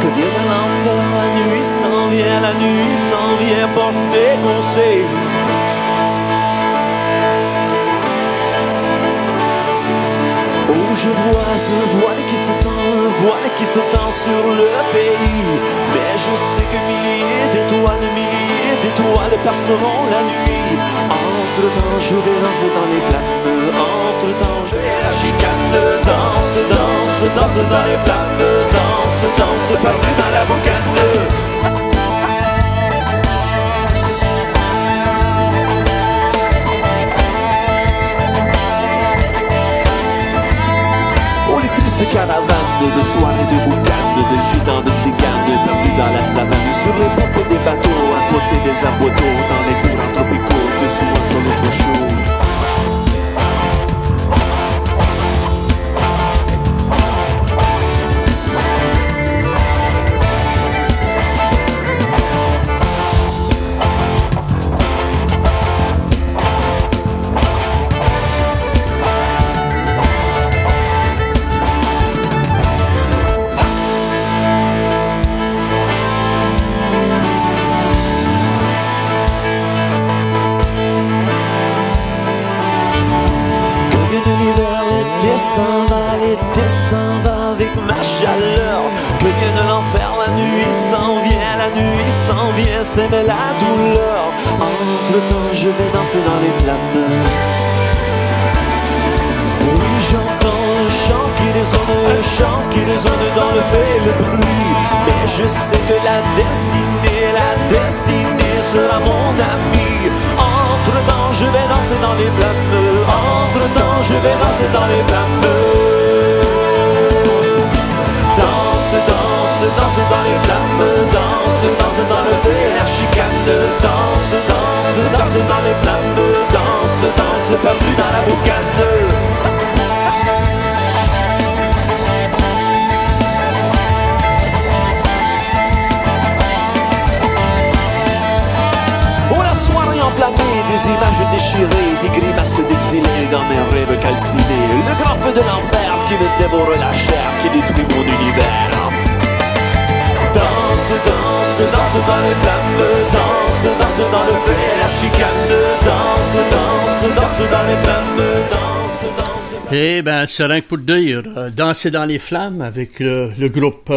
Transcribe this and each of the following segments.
Que vienne l'enfer, la nuit s'en vient porter conseil. Oh, je vois un voile qui s'étend sur le pays. Mais je sais que milliers d'étoiles passeront la nuit. Entre-temps, je vais danser dans les flammes. Entre-temps, je vais la chicane. Danse dans les flammes. Danse, perdu dans la boucane. De caravanes, de soirées, de boucanes, de gitans, de tziganes, perdus dans la savane, sur les pompes des bateaux, à côté des aboiteaux, dans les courants tropicaux, dessous un soleil trop chaud. Descendre avec ma chaleur. Que vienne l'enfer, la nuit s'en vient, c'est la douleur. Entre-temps, je vais danser dans les flammes. Oui, j'entends un chant qui résonne dans le feu et le bruit. Mais je sais que la destinée sera mon ami. Entre-temps, je vais danser dans les flammes. Entre-temps, je vais danser dans les flammes. Danse dans les flammes, danse dans le feu et la chicane. Danse dans les flammes, danse, perdu dans la boucane. Oh, la soirée enflammée, des images déchirées, des grimaces d'exilés dans mes rêves calcinés. Le grand feu de l'enfer qui me dévore la chair, qui détruit mon univers. Danse dans les flammes, danse dans le feu et la chicane. Danse dans les flammes, danse. Eh ben, c'est rien que pour dire, danser dans les flammes avec le groupe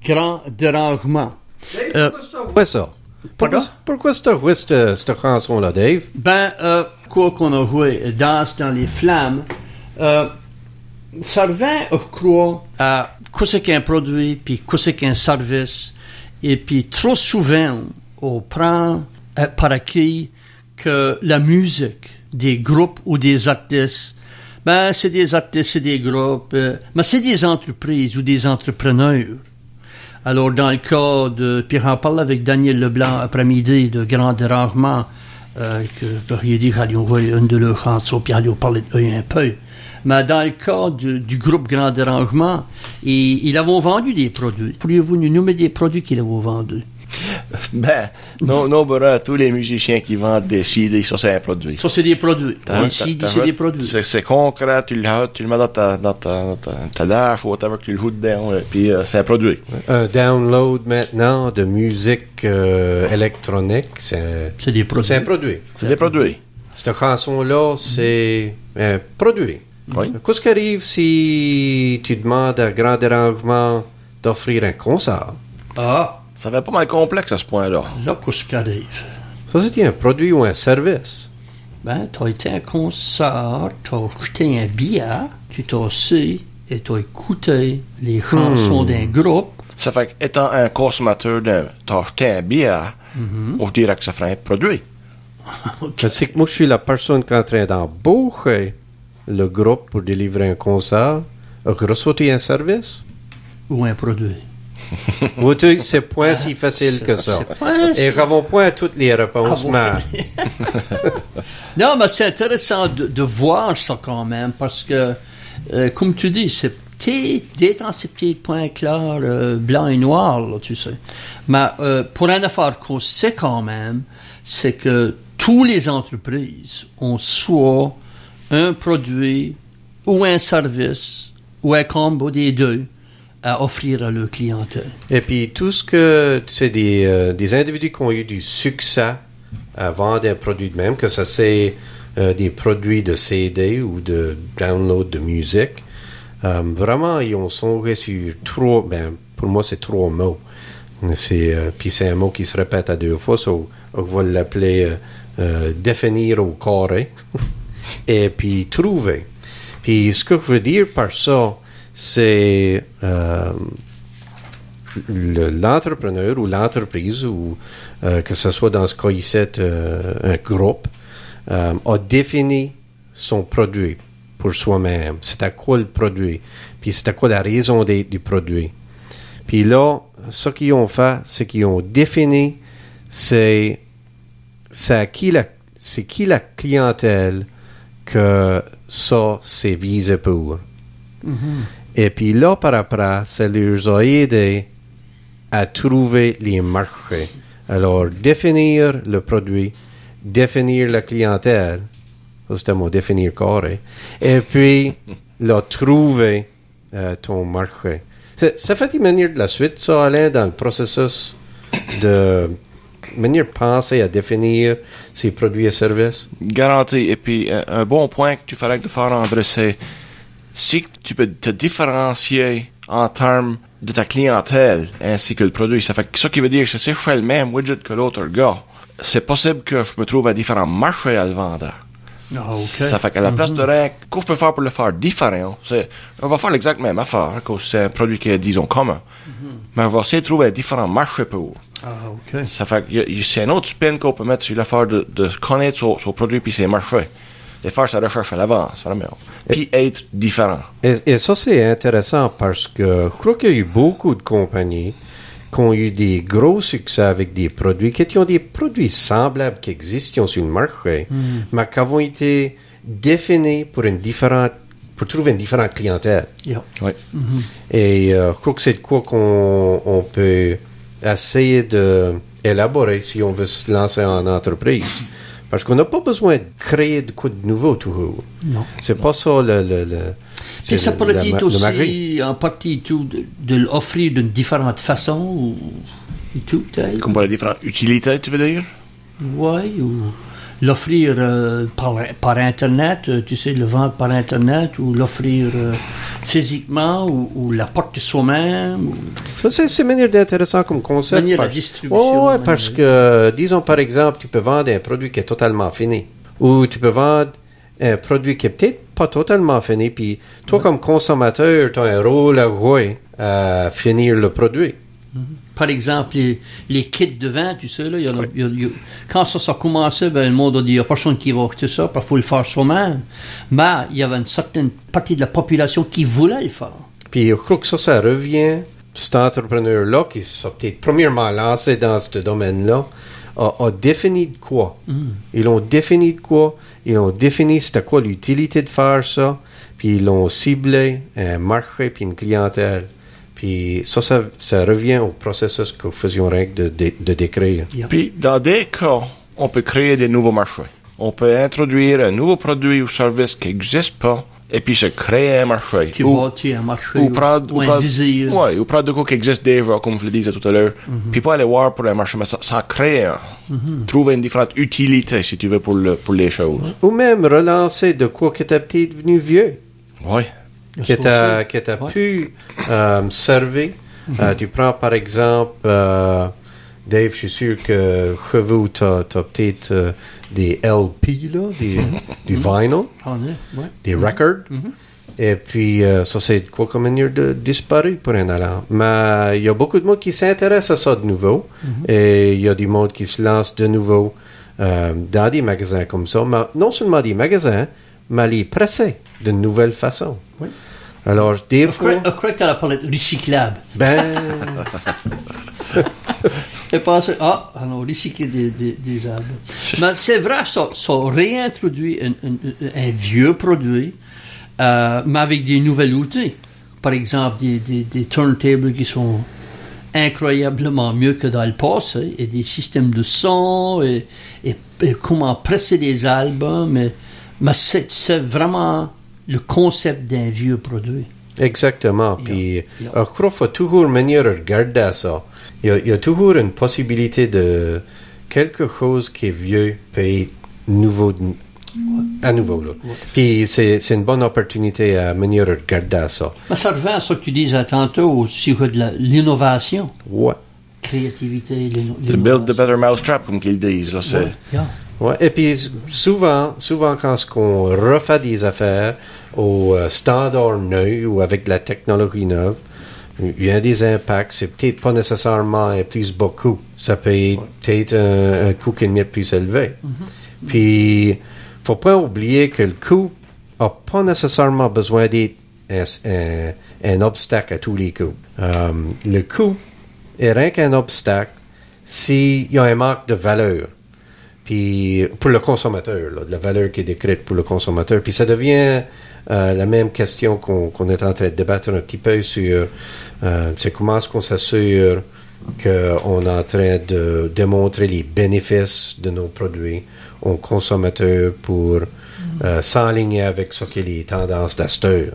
Grand Dérangement. Pourquoi ça? Pourquoi tu as joué cette chanson-là, Dave? Ben, quoi qu'on a joué, Danse dans les flammes, ça revient, je crois, à quoi c'est qu'un produit, puis quoi c'est qu'un service. Et puis, trop souvent, on prend par acquis que la musique des groupes ou des artistes, ben, c'est des artistes, c'est des groupes, mais c'est des entreprises ou des entrepreneurs. Alors, dans le cas de, puis j'en parle avec Daniel Leblanc après-midi de Grand Dérangement, il a dit qu'il allait jouer une de leurs chansons, puis il allait parler d'eux un peu. Mais dans le cas du groupe Grand Dérangement, ils avaient vendu des produits. Pourriez-vous nous nommer des produits qu'ils avaient vendus? Ben, non, tous les musiciens qui vendent des CD, ça c'est un produit. Ça c'est des produits. Les CD, c'est des produits. C'est concret, tu le mets dans ta lâche ou whatever, que tu le joues dedans, puis c'est un produit. Un download maintenant de musique électronique, c'est des produits. C'est un produit. C'est des produits. Cette chanson-là, c'est un produit. Oui. Qu'est-ce qui arrive si tu demandes à Grand Dérangement d'offrir un concert? Ah! Ça fait pas mal complexe à ce point-là. Là, qu'est-ce qui arrive? Ça, c'est un produit ou un service? Ben, t'as été à un concert, t'as acheté un billet, tu t'as assis et t'as écouté les chansons d'un groupe. Ça fait qu'étant un consommateur, t'as acheté un billet, je dirais que ça ferait un produit. Okay. C'est que moi, je suis la personne qui est en train d'embaucher le groupe pour délivrer un concert. Reçois-tu un service? Ou un produit? Vois-tu, c'est pas si facile que ça. Et n'avons pas toutes les réponses. Non, mais c'est intéressant de voir ça quand même, parce que, comme tu dis, c'est d'être dans ces petits points clairs, blanc et noir, là, tu sais. Mais pour une affaire qu'on sait quand même, c'est que toutes les entreprises ont soit un produit ou un service ou un combo des deux à offrir à leur clientèle. Et puis, tout ce que c'est des individus qui ont eu du succès à vendre un produit de même, que ça c'est des produits de CD ou de download de musique, vraiment, ils ont songé sur trois, pour moi, c'est trois mots. Puis c'est un mot qui se répète à deux fois, on va l'appeler définir au carré, et puis trouver. Puis ce que je veux dire par ça, c'est l'entrepreneur ou l'entreprise, ou que ce soit dans ce cas ici un groupe, a défini son produit pour soi-même. C'est à quoi le produit, puis c'est à quoi la raison du produit. Puis là, ce qu'ils ont fait, c'est qu'ils ont défini c'est qui la clientèle que ça c'est visé pour. Et puis là, par après, ça leur a aidé à trouver les marchés. Alors, définir le produit, définir la clientèle, ça c'est un mot, définir carré, et puis là, trouver ton marché. Ça fait une manière de la suite, ça, Alain, dans le processus de manière de penser à définir ses produits et services? Garanti. Et puis, un bon point que tu ferais de faire, André, c'est si tu peux te différencier en termes de ta clientèle ainsi que le produit. Ça fait que ça qui veut dire que si je fais le même widget que l'autre gars, c'est possible que je me trouve à différents marchés à le vendre. Ah, OK. Ça fait qu'à la place de rien, qu'est-ce que je peux faire pour le faire différent? On va faire l'exact même affaire, que c'est un produit qui est, disons, commun. Mais on va essayer de trouver différents marchés pour. Ah, OK. Ça fait que c'est un autre spin qu'on peut mettre sur l'affaire de connaître son produit puis ses marchés. De faire sa recherche à l'avance, vraiment. Puis être différent. Et ça, c'est intéressant parce que je crois qu'il y a eu beaucoup de compagnies qui ont eu des gros succès avec des produits, qui ont des produits semblables qui existent sur le marché, mais qui ont été définis pour trouver une différente clientèle. Yeah. Oui. Et je crois que c'est de quoi qu'on peut essayer d'élaborer si on veut se lancer en entreprise. Parce qu'on n'a pas besoin de créer de quoi de nouveau toujours. Non. C'est pas ça Puis ça pourrait être aussi mari. en partie tout de l'offrir d'une différente façon et tout. Comme pour les différentes utilités, tu veux dire? Oui, ou l'offrir par Internet, tu sais, le vendre par Internet, ou l'offrir physiquement, ou la porter soi-même. Ça, c'est une manière d'intéressant comme concept. Manière de distribution. Oui, parce que, disons par exemple, tu peux vendre un produit qui est totalement fini. Ou tu peux vendre un produit qui est peut-être pas totalement fini, puis toi, comme consommateur, tu as un rôle à jouer à finir le produit. Par exemple, les kits de vin, tu sais, là, quand ça a commencé, le monde a dit, il n'y a personne qui va acheter ça, il faut le faire soi-même. Mais il y avait une certaine partie de la population qui voulait le faire. Puis je crois que ça revient, cet entrepreneur-là, qui s'est peut-être premièrement lancé dans ce domaine-là, a défini de quoi. Ils ont défini de quoi, ils ont défini c'était quoi l'utilité de faire ça, puis ils l'ont ciblé un marché puis une clientèle. Puis ça revient au processus que nous faisions rien que de décrire. Yeah. Puis, dans des cas, on peut créer des nouveaux marchés. On peut introduire un nouveau produit ou service qui n'existe pas, et puis se créer un marché. Tu bâtis un marché ou prendre un désir. Ouais, ou prendre de quoi qui existe déjà, comme je le disais tout à l'heure. Puis pas aller voir pour un marché, mais ça crée trouver une différente utilité, si tu veux, pour les choses. Ou même relancer de quoi qui était peut-être devenu vieux. Oui. Qui t'a pu servir. Tu prends par exemple, Dave, je suis sûr que chez vous, tu as peut-être des LP, là, du vinyl, des records. Et puis, ça, c'est quoi comme manière de disparaître pour un allant. Mais il y a beaucoup de monde qui s'intéresse à ça de nouveau. Et il y a du monde qui se lance de nouveau dans des magasins comme ça. Mais non seulement des magasins, mais les presser d'une nouvelle façon. Oui. Alors, des fois... Je crois que tu as parlé de recyclable. Et penser, alors, recycler des arbres. Mais c'est vrai, ça réintroduit un vieux produit, mais avec des nouvelles outils. Par exemple, des turntables qui sont incroyablement mieux que dans le passé, et des systèmes de son, et comment presser des albums, mais c'est vraiment le concept d'un vieux produit. Exactement. Puis, je crois qu'il faut toujours venir regarder ça. Il y a toujours une possibilité de quelque chose qui est vieux peut être nouveau à nouveau. Là. Puis, c'est une bonne opportunité à venir regarder ça. Mais ça revient à ce que tu disais tantôt au sujet de l'innovation. Ouais. Créativité, l'innovation. To build the better mousetrap, comme qu'ils disent. Là, c'est... Ouais. Et puis, souvent quand on refait des affaires au standard neuf ou avec de la technologie neuve, il y a des impacts. C'est peut-être pas nécessairement un plus bas coût. Ça peut être peut-être un coût qui est plus élevé. Puis, faut pas oublier que le coût n'a pas nécessairement besoin d'être un obstacle à tous les coups. Le coût est rien qu'un obstacle s'il y a un manque de valeur. Puis pour le consommateur, là, de la valeur qui est décrite pour le consommateur. Puis ça devient la même question qu'on est en train de débattre un petit peu sur c'est comment est-ce qu'on s'assure qu'on est en train de démontrer les bénéfices de nos produits aux consommateurs pour s'aligner avec ce qu'est les tendances d'acheteur.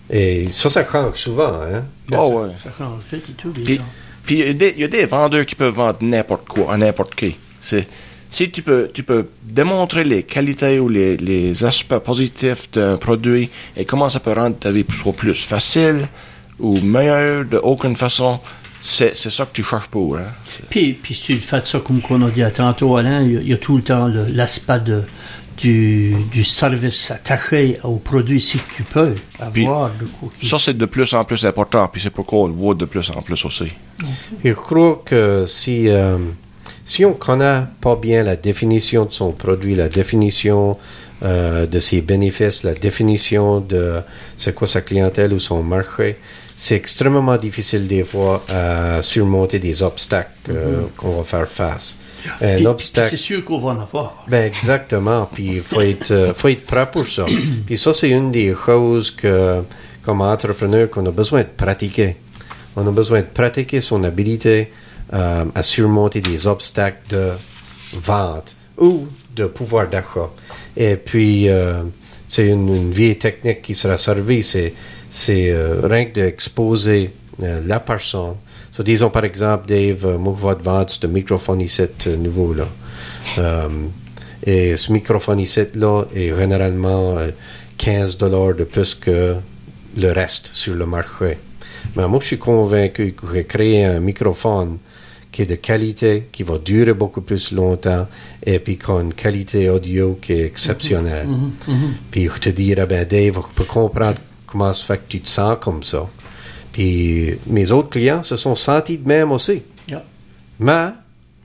Et ça change souvent, hein? Oh, ouais. Ça change vite et tout. Puis il y a des vendeurs qui peuvent vendre n'importe quoi à n'importe qui. Si tu peux démontrer les qualités ou les aspects positifs d'un produit et comment ça peut rendre ta vie soit plus facile ou meilleure de aucune façon, c'est ça que tu cherches pour. Hein? Puis si tu fais ça comme on a dit tantôt, Alain, il y a tout le temps l'aspect du service attaché au produit si tu peux avoir de quoi. Ça, c'est de plus en plus important, puis c'est pourquoi on le voit de plus en plus aussi. Okay. Je crois que si on ne connaît pas bien la définition de son produit, la définition de ses bénéfices, la définition de c'est quoi sa clientèle ou son marché, c'est extrêmement difficile des fois à surmonter des obstacles qu'on va faire face. Un obstacle. Puis c'est sûr qu'on va en avoir. Ben exactement. Puis il faut être prêt pour ça. Puis ça, c'est une des choses que, comme entrepreneur, qu'on a besoin de pratiquer. On a besoin de pratiquer son habilité à surmonter des obstacles de vente ou de pouvoir d'achat. Et puis, c'est une vieille technique qui sera servie, c'est rien que d'exposer la personne. So, disons par exemple, Dave, moi je vais te vendre ce microphone ici nouveau-là. Et ce microphone ici-là est généralement $15 de plus que le reste sur le marché. Mais moi, je suis convaincu que j'ai créé un microphone qui est de qualité, qui va durer beaucoup plus longtemps, et puis qui a une qualité audio qui est exceptionnelle. Puis je te dirais, ben Dave, je peux comprendre comment ça fait que tu te sens comme ça. Puis mes autres clients se sont sentis de même aussi. Yeah. Mais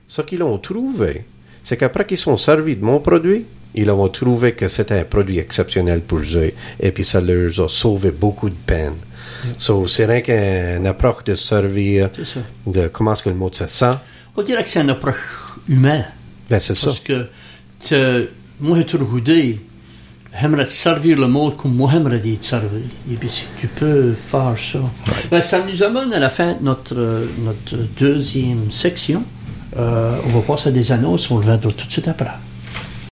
ce qu'ils ont trouvé, c'est qu'après qu'ils sont servis de mon produit, ils ont trouvé que c'était un produit exceptionnel pour eux, et puis ça leur a sauvé beaucoup de peine. So, c'est rien qu'une approche de servir, de comment est-ce que le mot se sent. On dirait que c'est une approche humaine. Ben, c'est ça. Parce que moi, j'ai toujours dit, j'aimerais te servir le monde comme moi, j'aimerais te servir. Et puis, si tu peux faire ça. Ouais. Ben, ça nous amène à la fin de notre deuxième section. On va passer à des annonces, on le verra tout de suite après.